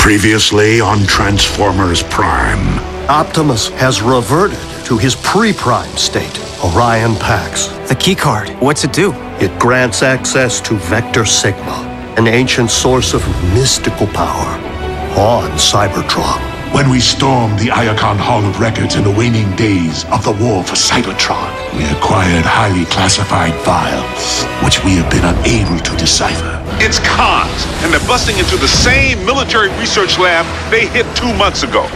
Previously on Transformers Prime. Optimus has reverted to his pre-prime state, Orion Pax. The keycard, what's it do? It grants access to Vectoru Sigma, an ancient source of mystical power on Cybertron. When we stormed the Iacon Hall of Records in the waning days of the war for Cybertron, we acquired highly classified files, which we have been unable to decipher. It's cons, and they're busting into the same military research lab they hit 2 months ago.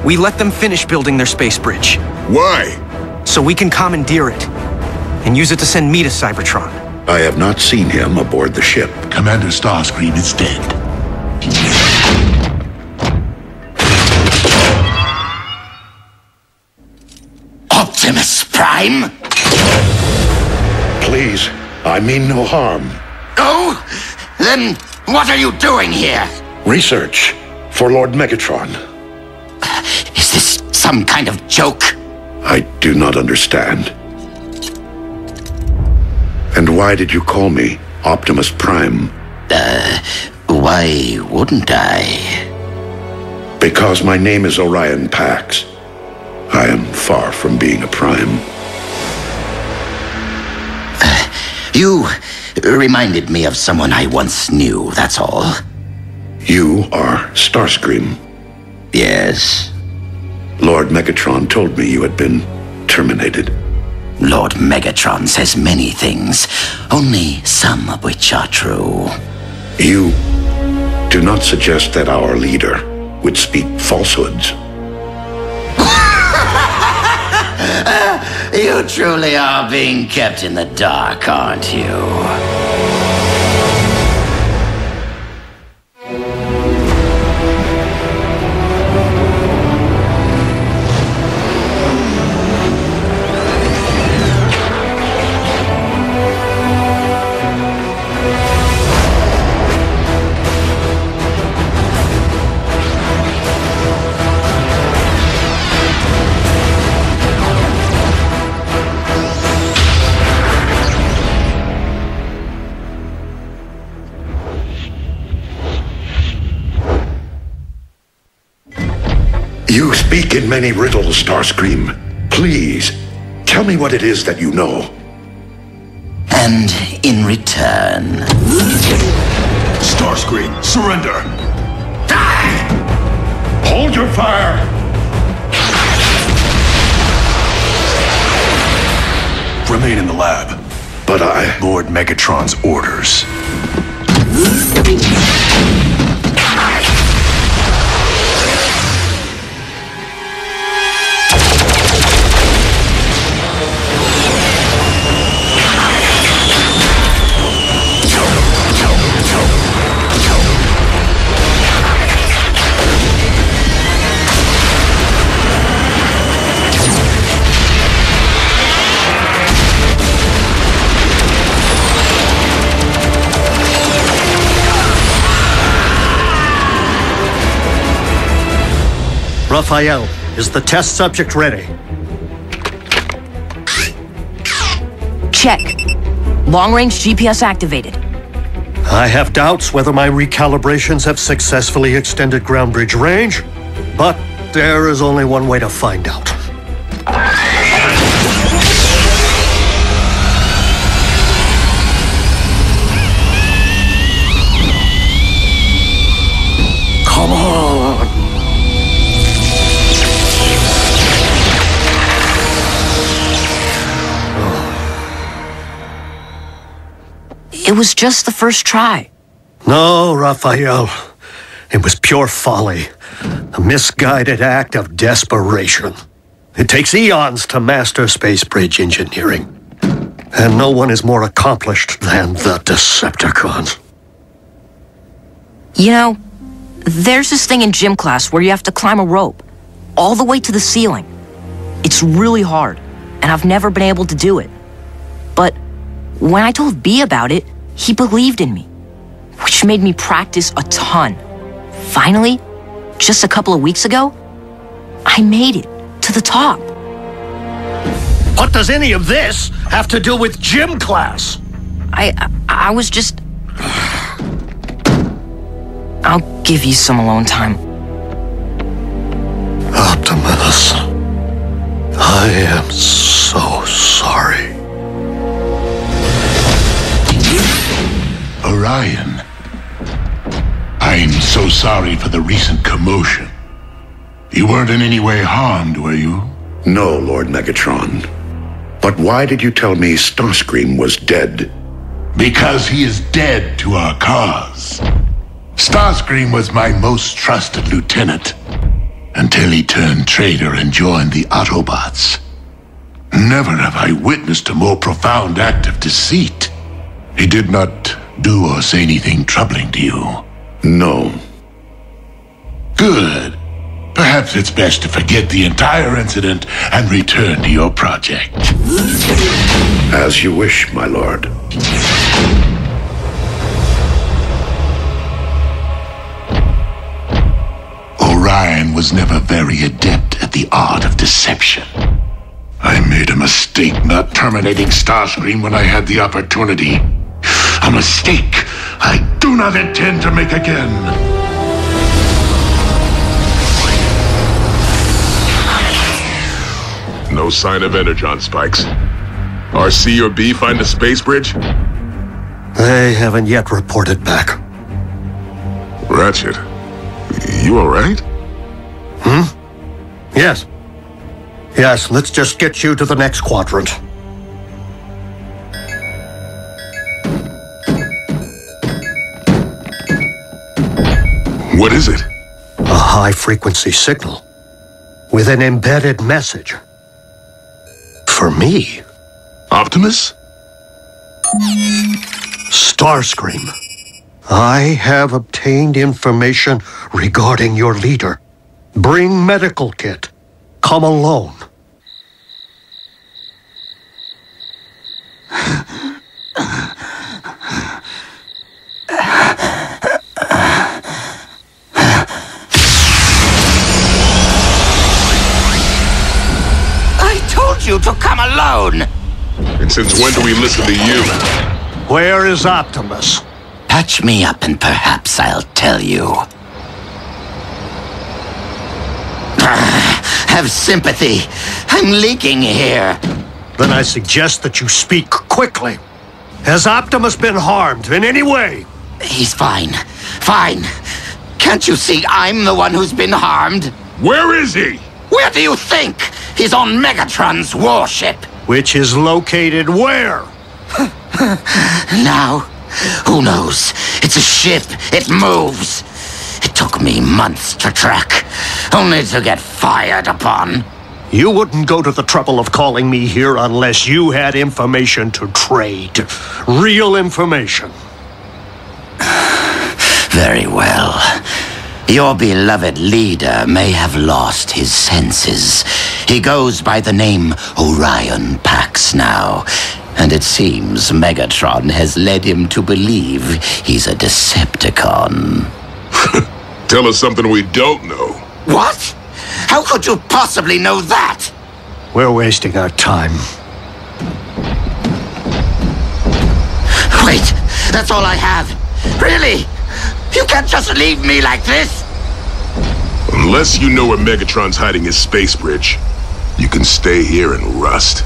We let them finish building their space bridge. Why? So we can commandeer it and use it to send me to Cybertron. I have not seen him aboard the ship. Commander Starscream is dead. Optimus Prime? Please, I mean no harm. Oh? Then what are you doing here? Research for Lord Megatron. Is this some kind of joke? I do not understand. And why did you call me Optimus Prime? Why wouldn't I? Because my name is Orion Pax. I am far from being a Prime. You reminded me of someone I once knew, that's all. You are Starscream. Yes. Lord Megatron told me you had been terminated. Lord Megatron says many things, only some of which are true. You do not suggest that our leader would speak falsehoods. You truly are being kept in the dark, aren't you? You speak in many riddles, Starscream. Please, tell me what it is that you know. And in return... Starscream, surrender! Hold your fire! Remain in the lab. But I... Lord Megatron's orders. Raphael, is the test subject ready? Check. Long-range GPS activated. I have doubts whether my recalibrations have successfully extended ground bridge range, but there is only one way to find out. Come on! It was just the first try. No, Raphael. It was pure folly. A misguided act of desperation. It takes eons to master space bridge engineering. And no one is more accomplished than the Decepticons. You know, there's this thing in gym class where you have to climb a rope all the way to the ceiling. It's really hard, and I've never been able to do it. But when I told B about it, he believed in me, which made me practice a ton. Finally, just a couple of weeks ago, I made it to the top. What does any of this have to do with gym class? I was just... I'll give you some alone time. Optimus, I am so sorry. Orion, I'm so sorry for the recent commotion. You weren't in any way harmed, were you? No, Lord Megatron. But why did you tell me Starscream was dead? Because he is dead to our cause. Starscream was my most trusted lieutenant, until he turned traitor and joined the Autobots. Never have I witnessed a more profound act of deceit. He did not do or say anything troubling to you. No. Good. Perhaps it's best to forget the entire incident and return to your project. As you wish, my lord. Orion was never very adept at the art of deception. I made a mistake not terminating Starscream when I had the opportunity. A mistake I do not intend to make again. No sign of energon spikes. Arcee or B find the space bridge? They haven't yet reported back. Ratchet, you alright? Yes. Yes, let's just get you to the next quadrant. What is it? A high-frequency signal with an embedded message. For me. Optimus? Starscream. I have obtained information regarding your leader. Bring medical kit. Come alone. I told you to come alone! And since when do we listen to you? Where is Optimus? Patch me up and perhaps I'll tell you. Have sympathy. I'm leaking here. Then I suggest that you speak quickly. Has Optimus been harmed in any way? He's fine. Fine. Can't you see I'm the one who's been harmed? Where is he? Where do you think? He's on Megatron's warship. Which is located where? Now, who knows? It's a ship. It moves. It took me months to track, only to get fired upon. You wouldn't go to the trouble of calling me here unless you had information to trade. Real information. Very well. Your beloved leader may have lost his senses. He goes by the name Orion Pax now, and it seems Megatron has led him to believe he's a Decepticon. Tell us something we don't know. What? How could you possibly know that? We're wasting our time. Wait, that's all I have. Really? You can't just leave me like this? Unless you know where Megatron's hiding his space bridge, you can stay here and rust.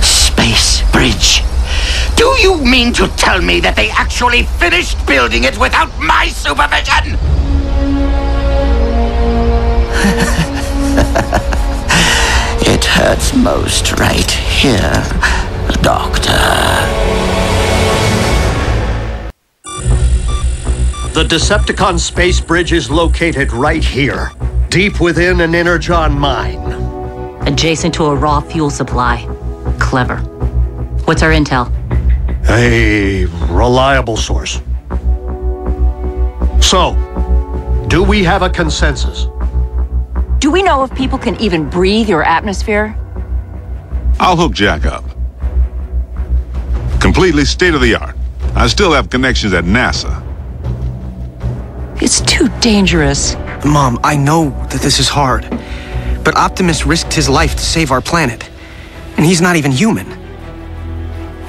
Space bridge? Do you mean to tell me that they actually finished building it without my supervision? It hurts most right here, Doctor. The Decepticon space bridge is located right here, deep within an energon mine. Adjacent to a raw fuel supply. Clever. What's our intel? A reliable source. So, do we have a consensus? Do we know if people can even breathe your atmosphere? I'll hook Jack up. Completely state-of-the-art. I still have connections at NASA. It's too dangerous. Mom, I know that this is hard, but Optimus risked his life to save our planet, and he's not even human.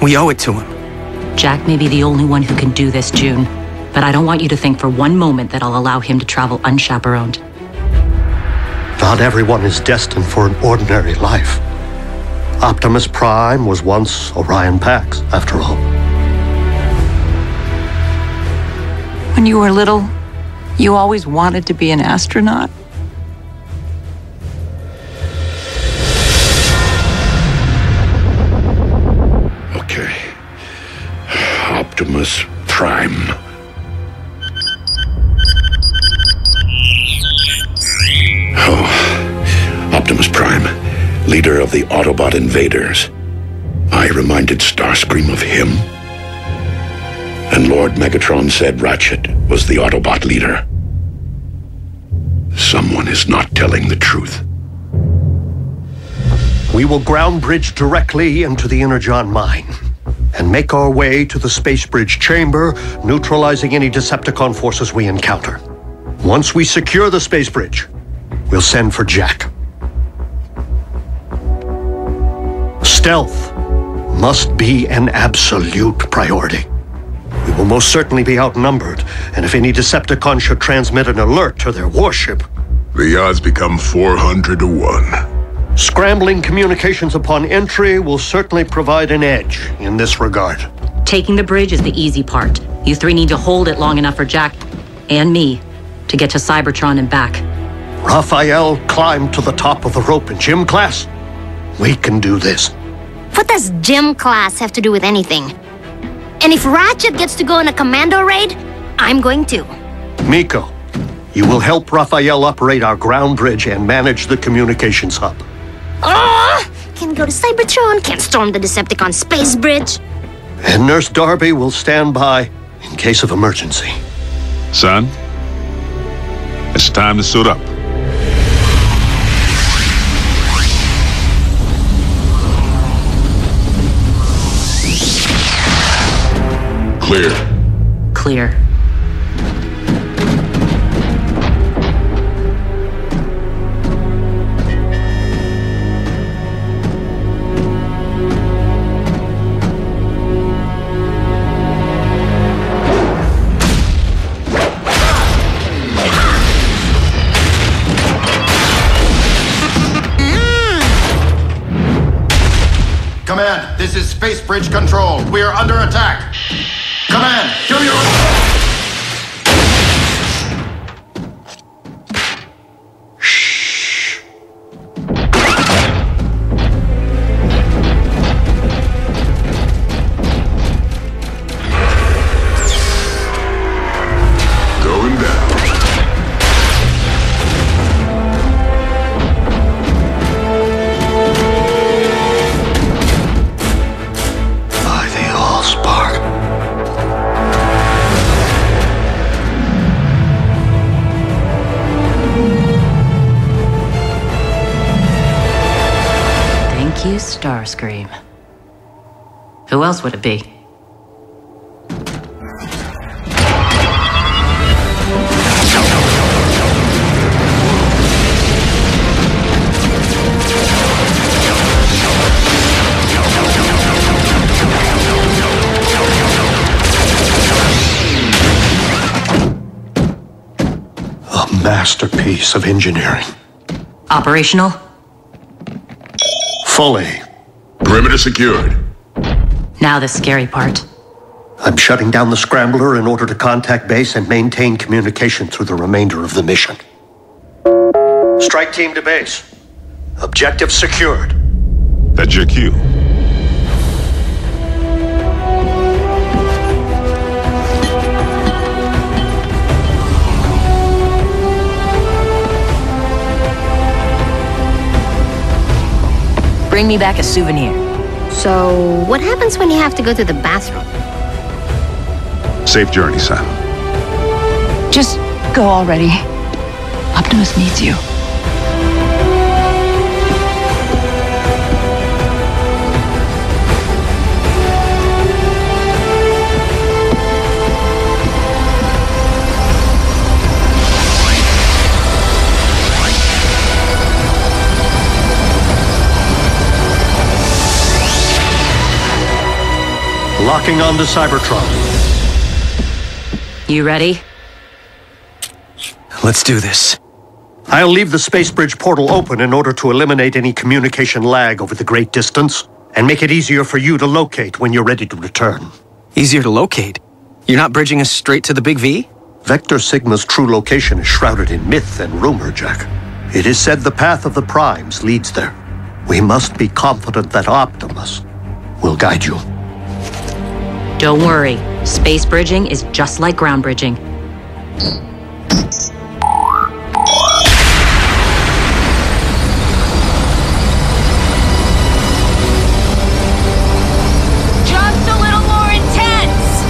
We owe it to him. Jack may be the only one who can do this, June. But I don't want you to think for one moment that I'll allow him to travel unchaperoned. Not everyone is destined for an ordinary life. Optimus Prime was once Orion Pax, after all. When you were little, you always wanted to be an astronaut? Okay. Optimus Prime. Oh, Optimus Prime, leader of the Autobot invaders. I reminded Starscream of him. And Lord Megatron said Ratchet was the Autobot leader. Someone is not telling the truth. We will ground bridge directly into the Energon mine and make our way to the space bridge chamber, neutralizing any Decepticon forces we encounter. Once we secure the space bridge, we'll send for Jack. Stealth must be an absolute priority. We will most certainly be outnumbered, and if any Decepticon should transmit an alert to their warship... The odds become 400 to 1. Scrambling communications upon entry will certainly provide an edge in this regard. Taking the bridge is the easy part. You three need to hold it long enough for Jack and me to get to Cybertron and back. Raphael climbed to the top of the rope in gym class. We can do this. What does gym class have to do with anything? And if Ratchet gets to go on a commando raid, I'm going to. Miko, you will help Raphael operate our ground bridge and manage the communications hub. Can't go to Cybertron, can't storm the Decepticon space bridge. And Nurse Darby will stand by in case of emergency. Son, it's time to suit up. Clear. Clear. Command, this is Space Bridge Control. We are under attack. Command, do your... Shh. Going down. By the Allspark. Thank you, Starscream. Who else would it be? A masterpiece of engineering. Operational? Fully. Perimeter secured. Now the scary part. I'm shutting down the scrambler in order to contact base and maintain communication through the remainder of the mission. Strike team to base. Objective secured. That's your cue. Bring me back a souvenir. So, what happens when you have to go to the bathroom? Safe journey, son. Just go already. Optimus needs you. Locking onto Cybertron. You ready? Let's do this. I'll leave the space bridge portal open in order to eliminate any communication lag over the great distance and make it easier for you to locate when you're ready to return. Easier to locate? You're not bridging us straight to the Big V? Vector Sigma's true location is shrouded in myth and rumor, Jack. It is said the path of the primes leads there. We must be confident that Optimus will guide you. Don't worry. Space bridging is just like ground bridging. Just a little more intense!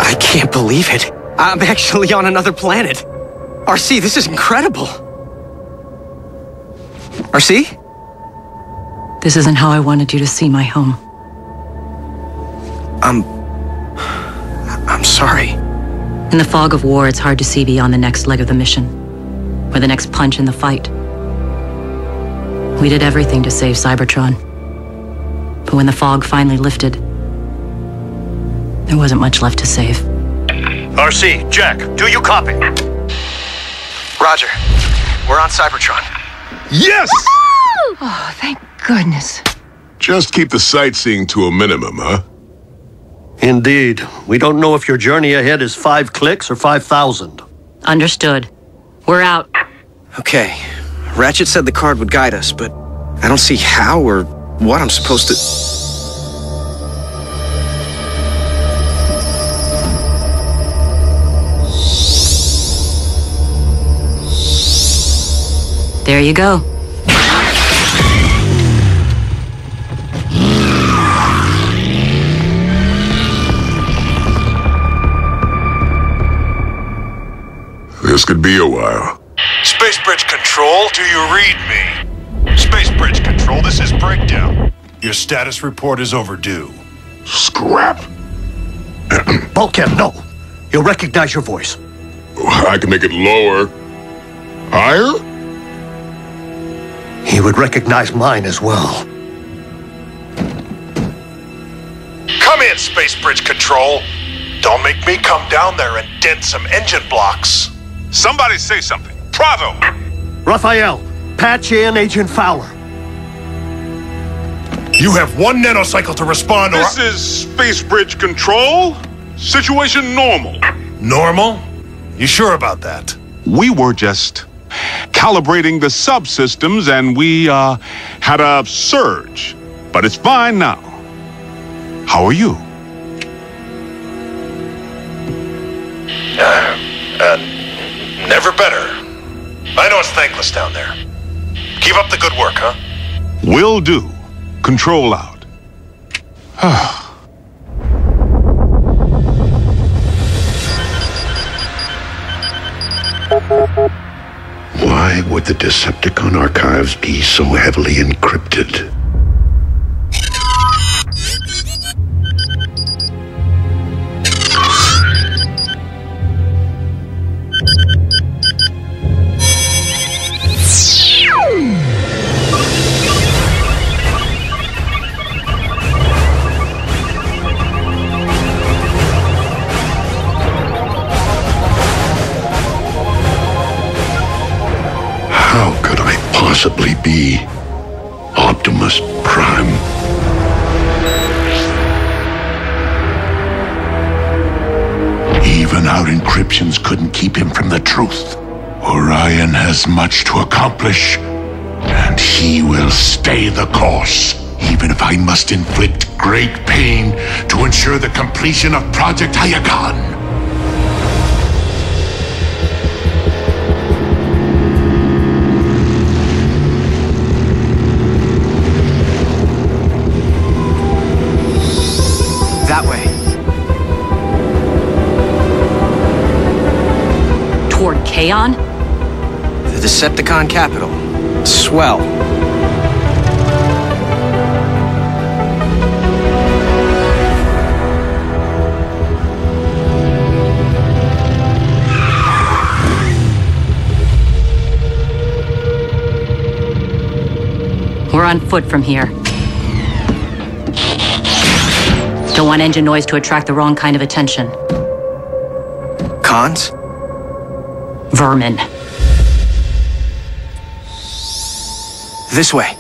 I can't believe it. I'm actually on another planet. Arcee, this is incredible. Arcee? This isn't how I wanted you to see my home. I'm sorry. In the fog of war, it's hard to see beyond the next leg of the mission, or the next punch in the fight. We did everything to save Cybertron. But when the fog finally lifted, there wasn't much left to save. Arcee, Jack, do you copy? Roger. We're on Cybertron. Yes! Oh, thank goodness. Just keep the sightseeing to a minimum, huh? Indeed. We don't know if your journey ahead is 5 clicks or 5,000. Understood. We're out. Okay. Ratchet said the card would guide us, but I don't see how or what I'm supposed to... There you go. This could be a while. Space Bridge Control, do you read me? Space Bridge Control, this is Breakdown. Your status report is overdue. Scrap. Bulkhead, no. He'll recognize your voice. I can make it lower. Higher? He would recognize mine as well. Come in, Space Bridge Control. Don't make me come down there and dent some engine blocks. Somebody say something. Bravo! Raphael, patch in Agent Fowler. You have 1 nanocycle to respond, or... This is Space Bridge Control. Situation normal. Normal? You sure about that? We were just calibrating the subsystems and we had a surge. But it's fine now. How are you? Never better. I know it's thankless down there. Keep up the good work, huh? Will do. Control out. Why would the Decepticon archives be so heavily encrypted? How could I possibly be Optimus Prime? Even our encryptions couldn't keep him from the truth. Orion has much to accomplish, and he will stay the course, even if I must inflict great pain to ensure the completion of Project Hyagon. Leon? The Decepticon capital. Swell. We're on foot from here. Don't want engine noise to attract the wrong kind of attention. Cons? Vermin. This way.